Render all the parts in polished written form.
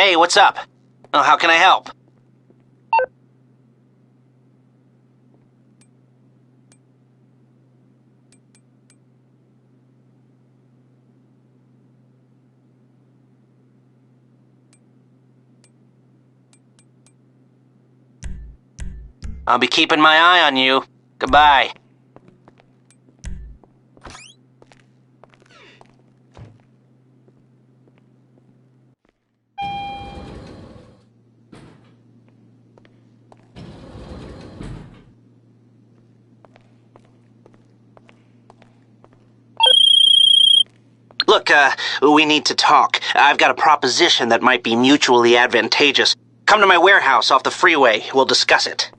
Hey, what's up? Oh, how can I help? I'll be keeping my eye on you. Goodbye. Look, we need to talk. I've got a proposition that might be mutually advantageous. Come to my warehouse off the freeway. We'll discuss it.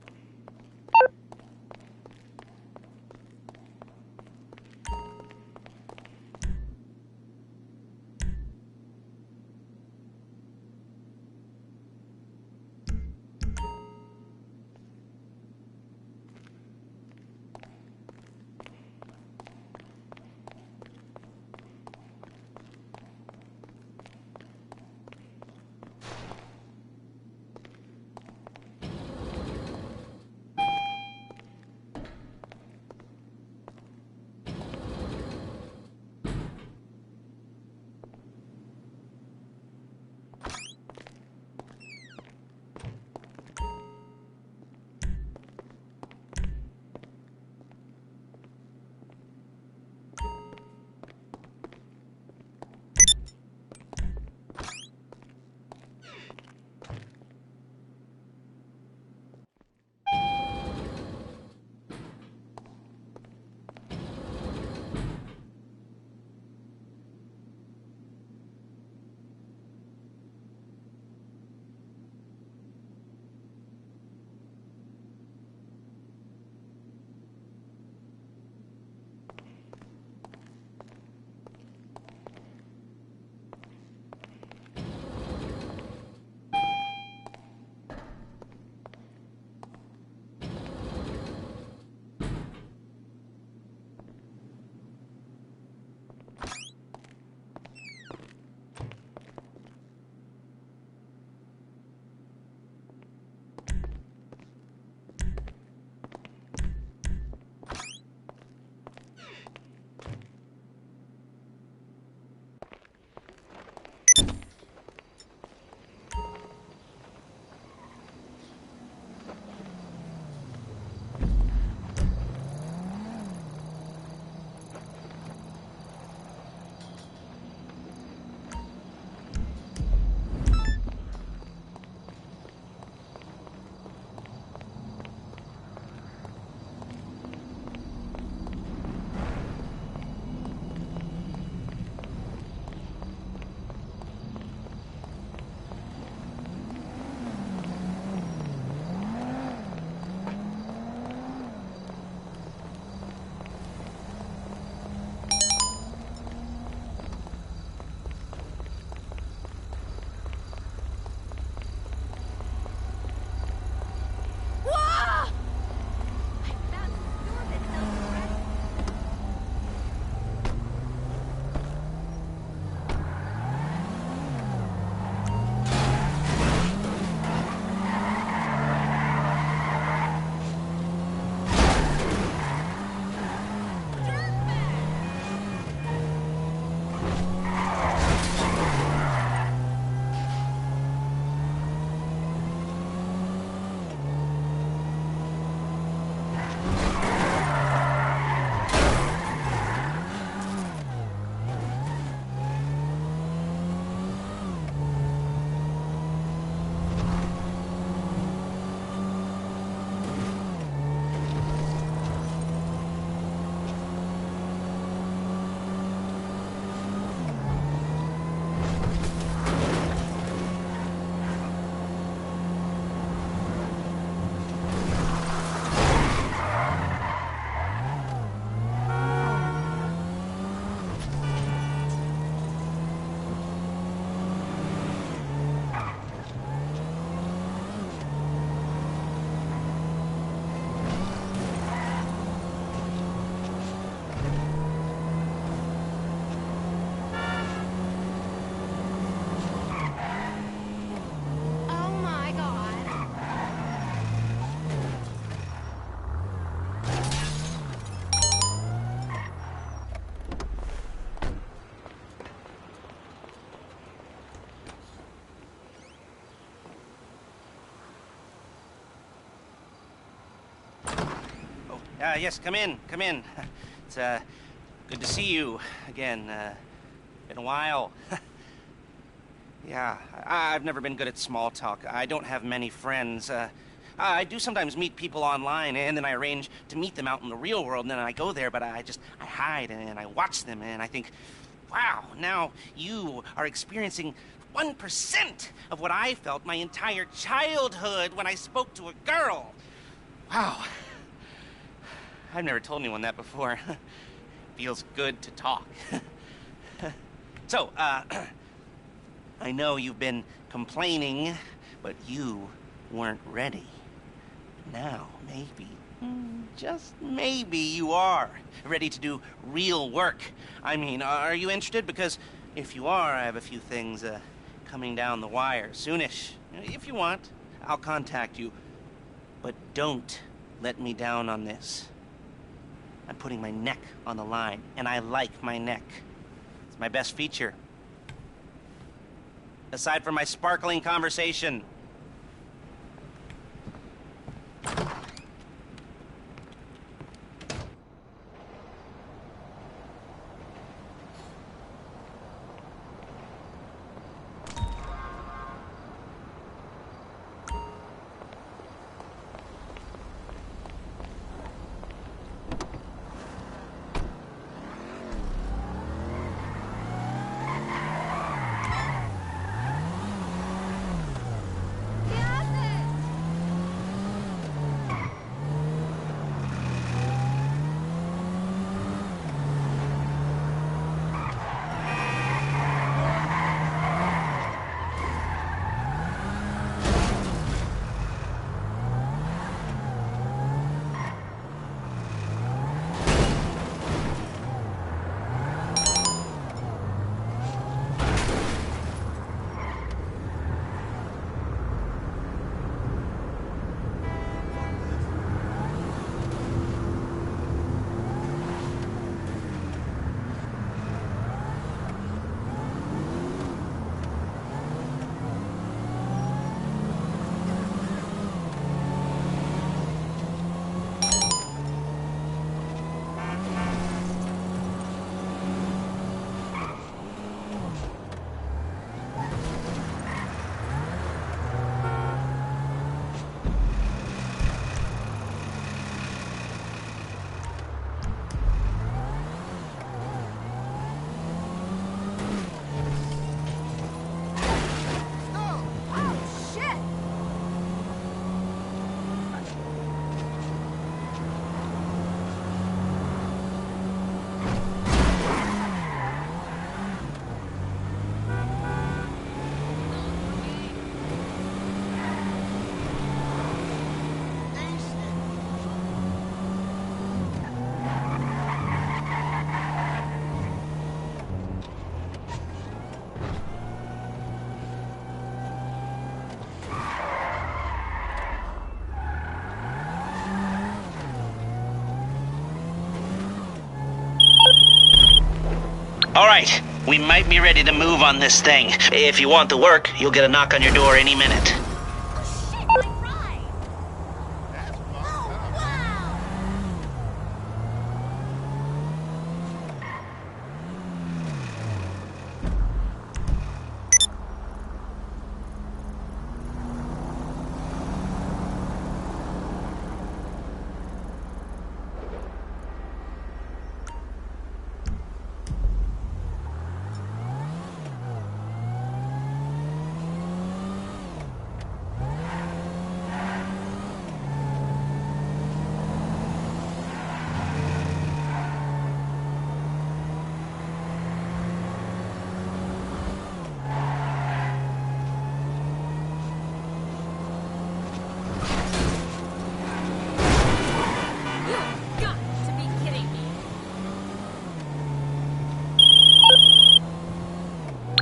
Yes, come in, come in. It's, good to see you again. Been a while. Yeah, I've never been good at small talk. I don't have many friends. I do sometimes meet people online, and then I arrange to meet them out in the real world, and then I go there, but I hide, and I watch them, and I think, wow, now you are experiencing 1% of what I felt my entire childhood when I spoke to a girl. Wow. I've never told anyone that before. Feels good to talk. So, I know you've been complaining, but you weren't ready. Now, maybe, just maybe you are ready to do real work. I mean, are you interested? Because if you are, I have a few things coming down the wire soonish. If you want, I'll contact you. But don't let me down on this. I'm putting my neck on the line, and I like my neck. It's my best feature. Aside from my sparkling conversation. All right, we might be ready to move on this thing. If you want the work, you'll get a knock on your door any minute. Oh shit, my ride! Oh, wow!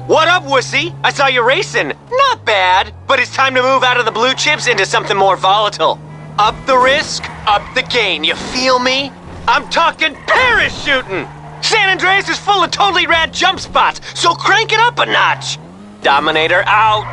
What up, wussy? I saw you racing. Not bad, but it's time to move out of the blue chips into something more volatile. Up the risk, up the gain, you feel me? I'm talking parachuting! San Andreas is full of totally rad jump spots, so crank it up a notch! Dominator out!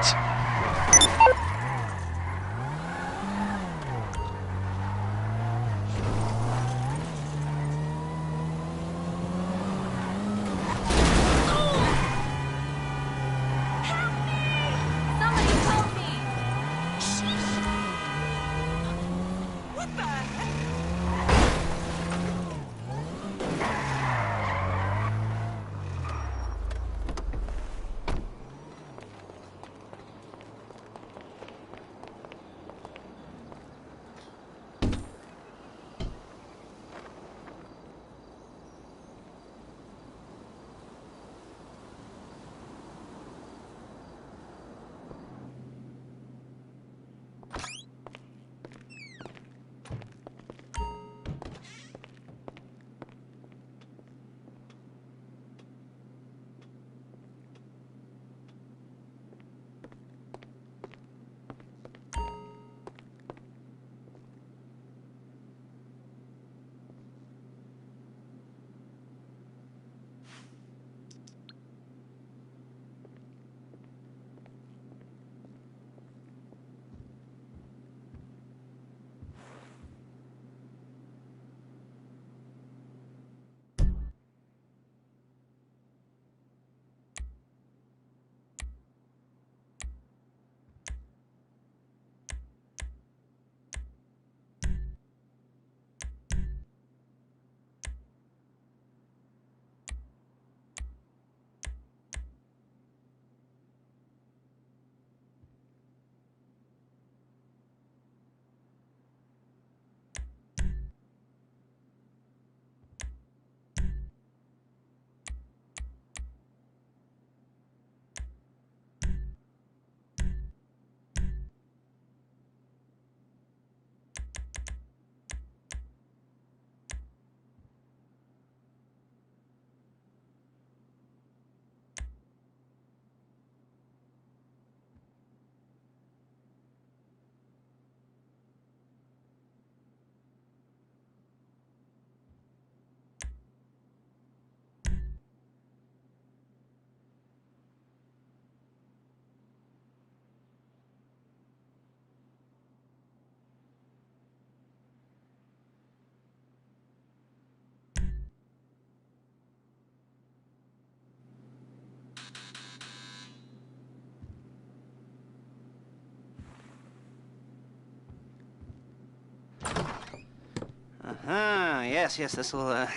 Ah, yes, this will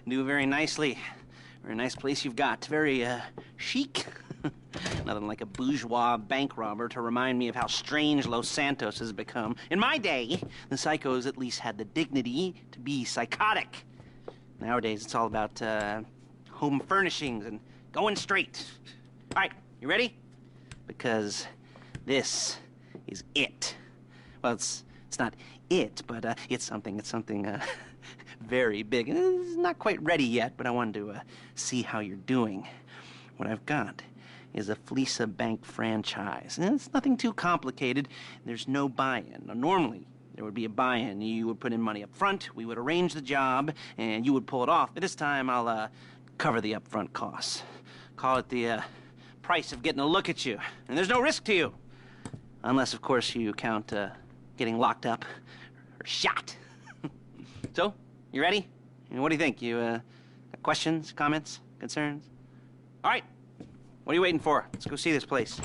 do very nicely. Very nice place you've got. Very chic. Nothing like a bourgeois bank robber to remind me of how strange Los Santos has become. In my day, the psychos at least had the dignity to be psychotic. Nowadays, it's all about home furnishings and going straight. All right, you ready? Because this is it. Well, it's not it, but it's something very big. It's not quite ready yet, but I wanted to see how you're doing. What I've got is a Fleesa Bank franchise. And it's nothing too complicated. There's no buy-in. Now, normally, there would be a buy-in. You would put in money up front, we would arrange the job, and you would pull it off. But this time, I'll cover the upfront costs. Call it the price of getting a look at you. And there's no risk to you. Unless, of course, you count getting locked up or shot. So, you ready? What do you think? You got questions, comments, concerns? All right. What are you waiting for? Let's go see this place.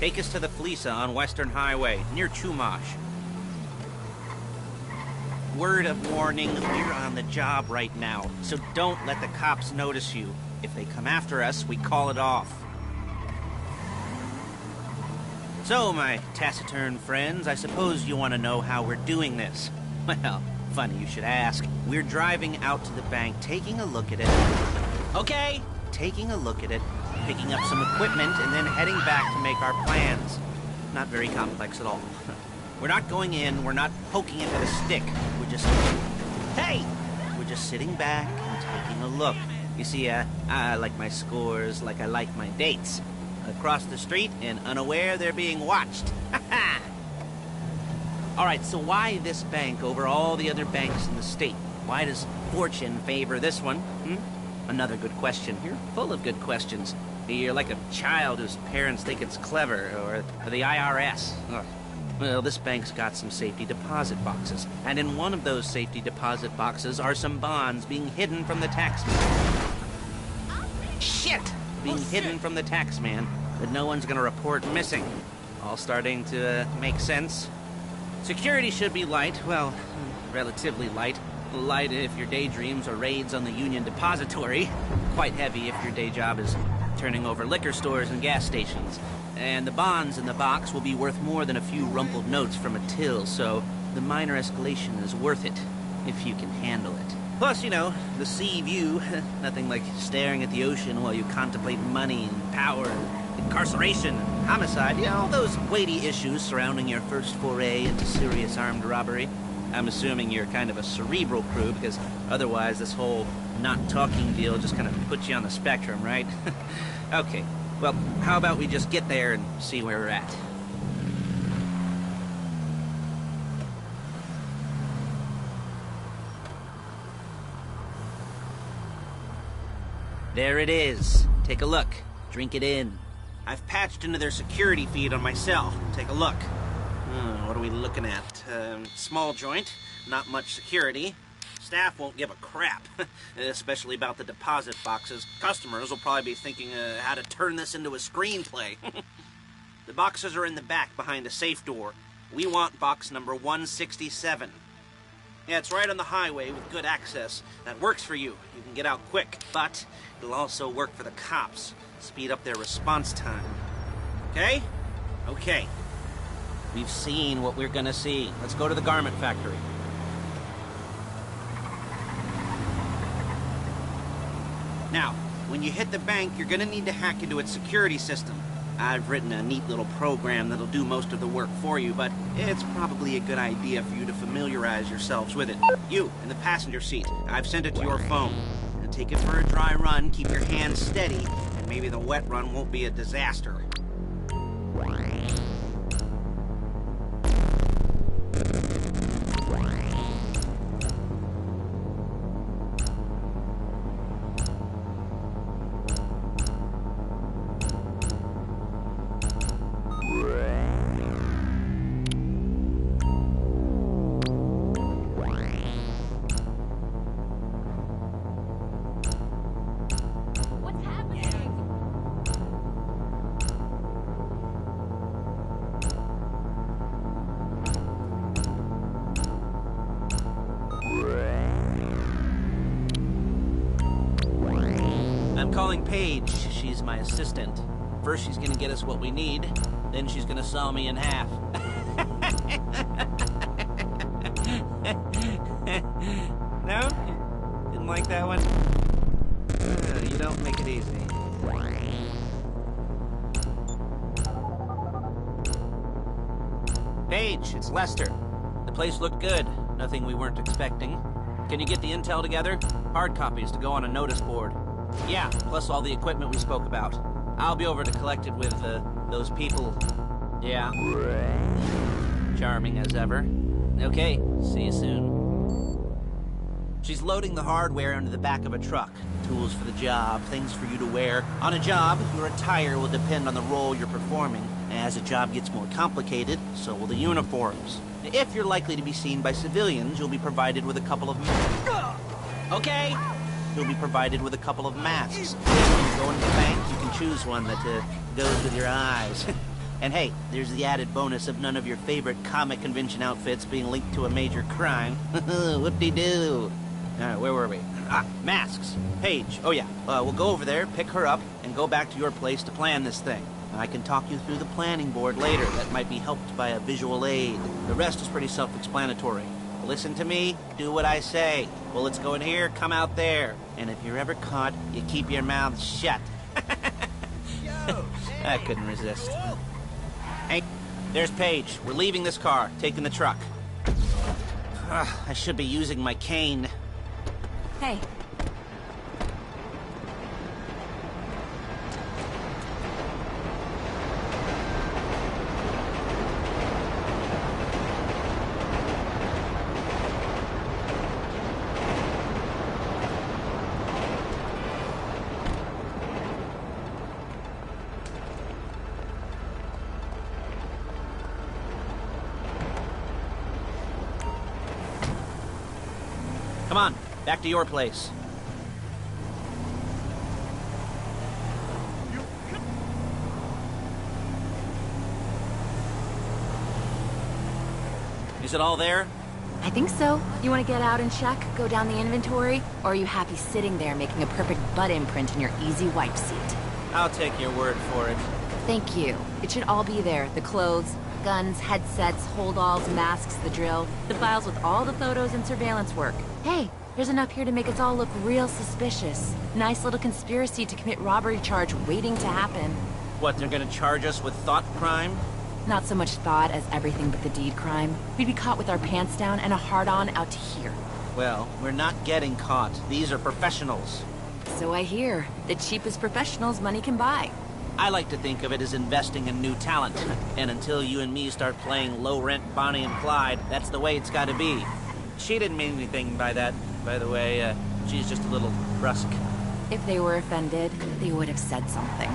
Take us to the Fleesa on Western Highway, near Chumash. Word of warning, we're on the job right now, so don't let the cops notice you. If they come after us, we call it off. So, my taciturn friends, I suppose you want to know how we're doing this. Well, funny you should ask. We're driving out to the bank, taking a look at it. Okay, taking a look at it. Picking up some equipment, and then heading back to make our plans. Not very complex at all. We're not going in, we're not poking it with a stick. We're just... Hey! We're just sitting back and taking a look. You see, I like my scores like I like my dates. Across the street and unaware they're being watched. Alright, so why this bank over all the other banks in the state? Why does fortune favor this one? Another good question. You're full of good questions. You're like a child whose parents think it's clever, or the IRS. Ugh. Well, this bank's got some safety deposit boxes, and in one of those safety deposit boxes are some bonds being hidden from the taxman. Shit! Being hidden from the taxman that no one's gonna report missing. All starting to make sense. Security should be light, well, relatively light. Light if your daydreams are raids on the Union Depository. Quite heavy if your day job is turning over liquor stores and gas stations. And the bonds in the box will be worth more than a few rumpled notes from a till, so the minor escalation is worth it, if you can handle it. Plus, you know, the sea view, nothing like staring at the ocean while you contemplate money and power and incarceration and homicide, you know, all those weighty issues surrounding your first foray into serious armed robbery. I'm assuming you're kind of a cerebral crew, because otherwise this whole not talking deal just kind of puts you on the spectrum, right? Okay, well, how about we just get there and see where we're at? There it is. Take a look. Drink it in. I've patched into their security feed on my cell. Take a look. What are we looking at? Small joint, not much security. Staff won't give a crap, especially about the deposit boxes. Customers will probably be thinking how to turn this into a screenplay. The boxes are in the back behind a safe door. We want box number 167. Yeah, it's right on the highway with good access. That works for you. You can get out quick, but it'll also work for the cops. Speed up their response time. Okay? Okay. We've seen what we're gonna see. Let's go to the garment factory. Now, when you hit the bank, you're gonna need to hack into its security system. I've written a neat little program that'll do most of the work for you, but it's probably a good idea for you to familiarize yourselves with it. You, in the passenger seat, I've sent it to your phone. Now take it for a dry run, keep your hands steady, and maybe the wet run won't be a disaster. calling Paige. She's my assistant. First she's gonna get us what we need, then she's gonna saw me in half. No? Didn't like that one? You don't make it easy. Paige, it's Lester. The place looked good. Nothing we weren't expecting. Can you get the intel together? Hard copies to go on a notice board. Yeah, plus all the equipment we spoke about. I'll be over to collect it with, those people. Yeah. Charming as ever. Okay, see you soon. She's loading the hardware into the back of a truck. Tools for the job, things for you to wear. On a job, your attire will depend on the role you're performing. As the job gets more complicated, so will the uniforms. If you're likely to be seen by civilians, you'll be provided with a couple of... Okay? You'll be provided with a couple of masks. When you go into the bank, you can choose one that goes with your eyes. And hey, there's the added bonus of none of your favorite comic convention outfits being linked to a major crime. Whoop-de-doo. Where were we? Masks. Paige. Oh yeah, we'll go over there, pick her up, and go back to your place to plan this thing. I can talk you through the planning board later. That might be helped by a visual aid. The rest is pretty self-explanatory. Listen to me, do what I say. Bullets go in here, come out there. And if you're ever caught, you keep your mouth shut. I couldn't resist. Hey, there's Paige. We're leaving this car, taking the truck. I should be using my cane. Hey. Come on, back to your place. Is it all there? I think so. You want to get out and check, go down the inventory, or are you happy sitting there making a perfect butt imprint in your easy wipe seat? I'll take your word for it. Thank you. It should all be there. The clothes, guns, headsets, holdalls, masks, the drill, the files with all the photos and surveillance work. Hey, there's enough here to make us all look real suspicious. Nice little conspiracy to commit robbery charge waiting to happen. What, they're gonna charge us with thought crime? Not so much thought as everything but the deed crime. We'd be caught with our pants down and a hard-on out to here. Well, we're not getting caught. These are professionals. So I hear. The cheapest professionals money can buy. I like to think of it as investing in new talent. And until you and me start playing low-rent Bonnie and Clyde, that's the way it's gotta be. She didn't mean anything by that, by the way. She's just a little brusque. If they were offended, they would have said something.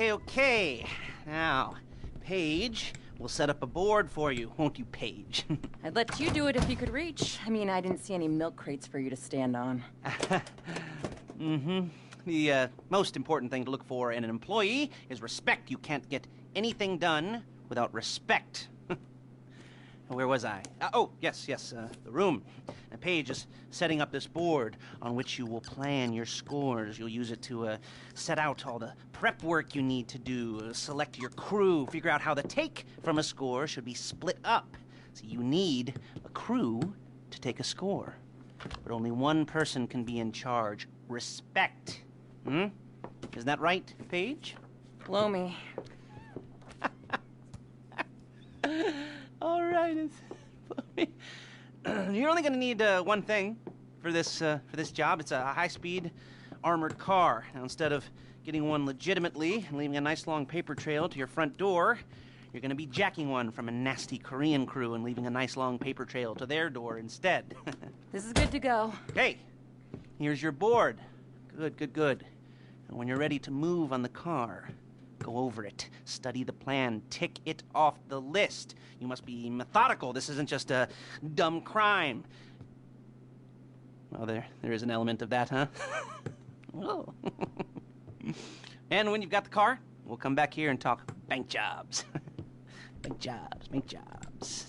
Okay. Now, Paige, we'll set up a board for you, won't you, Paige? I'd let you do it if you could reach. I mean, I didn't see any milk crates for you to stand on. The most important thing to look for in an employee is respect. You can't get anything done without respect. Where was I? Yes, the room. Now, Paige is setting up this board on which you will plan your scores. You'll use it to set out all the prep work you need to do, select your crew, figure out how the take from a score should be split up. So you need a crew to take a score. but only one person can be in charge. Respect. Isn't that right, Paige? Blow me. All right. You're only going to need one thing for this job. It's a high-speed armored car. Now, instead of getting one legitimately and leaving a nice long paper trail to your front door, you're going to be jacking one from a nasty Korean crew and leaving a nice long paper trail to their door instead. This is good to go. Okay, here's your board. Good. And when you're ready to move on the car, go over it, study the plan, tick it off the list. You must be methodical. This isn't just a dumb crime. Well, there is an element of that, huh? Oh. And when you've got the car, we'll come back here and talk bank jobs. Bank jobs.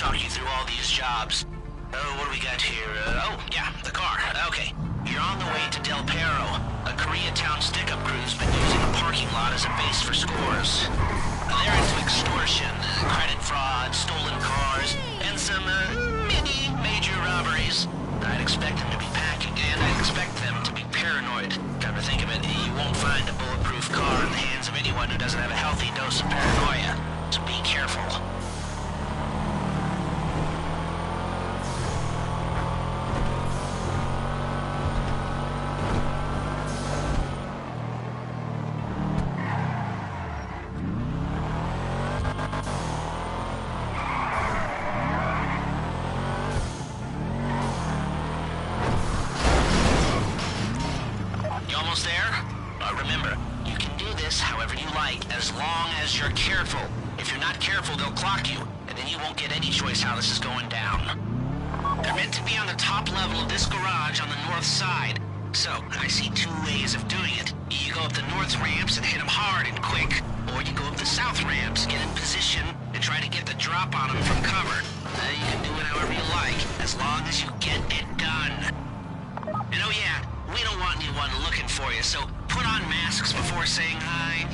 talk you through all these jobs. Oh, what do we got here? Oh, yeah, the car. Okay. You're on the way to Del Perro. A Koreatown stick-up crew's been using the parking lot as a base for scores. They're into extortion, credit fraud, stolen cars, and some, major robberies. I'd expect them to be packing, and I'd expect them to be paranoid. Come to think of it, you won't find a bulletproof car in the hands of anyone who doesn't have a healthy dose of paranoia. So be careful. Remember, you can do this however you like, as long as you're careful. If you're not careful, they'll clock you, and then you won't get any choice how this is going down. They're meant to be on the top level of this garage on the north side. So, I see two ways of doing it. You go up the north ramps and hit them hard and quick, or you go up the south ramps, get in position, and try to get the drop on them from cover. You can do it however you like, as long as you get it done. And oh yeah, we don't want anyone looking for you, so put on masks before saying hi.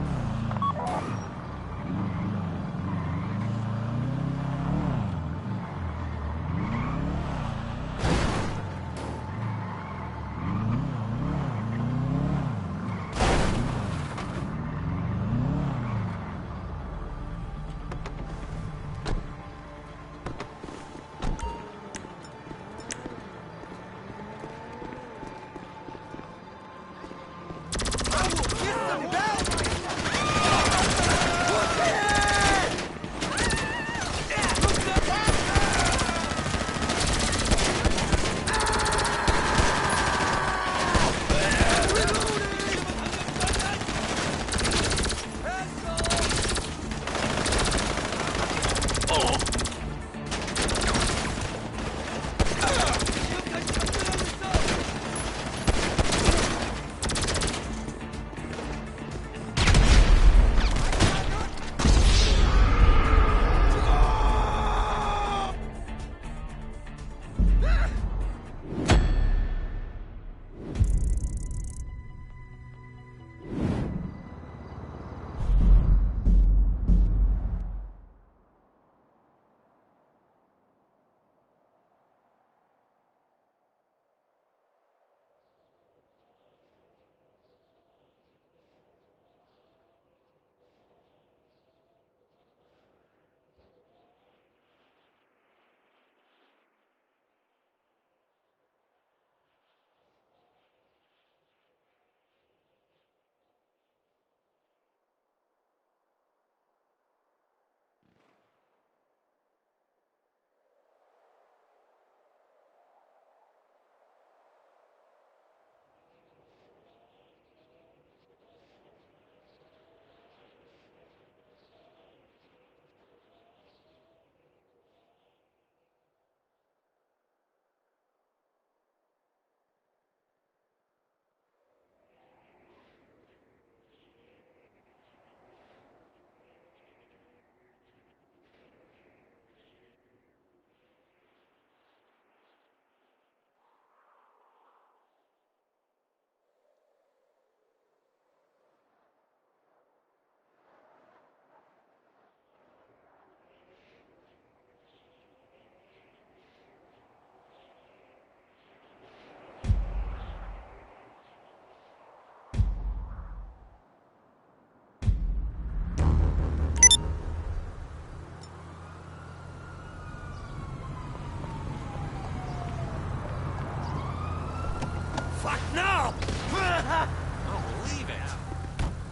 Fuck no! I don't believe it.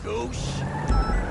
Goose.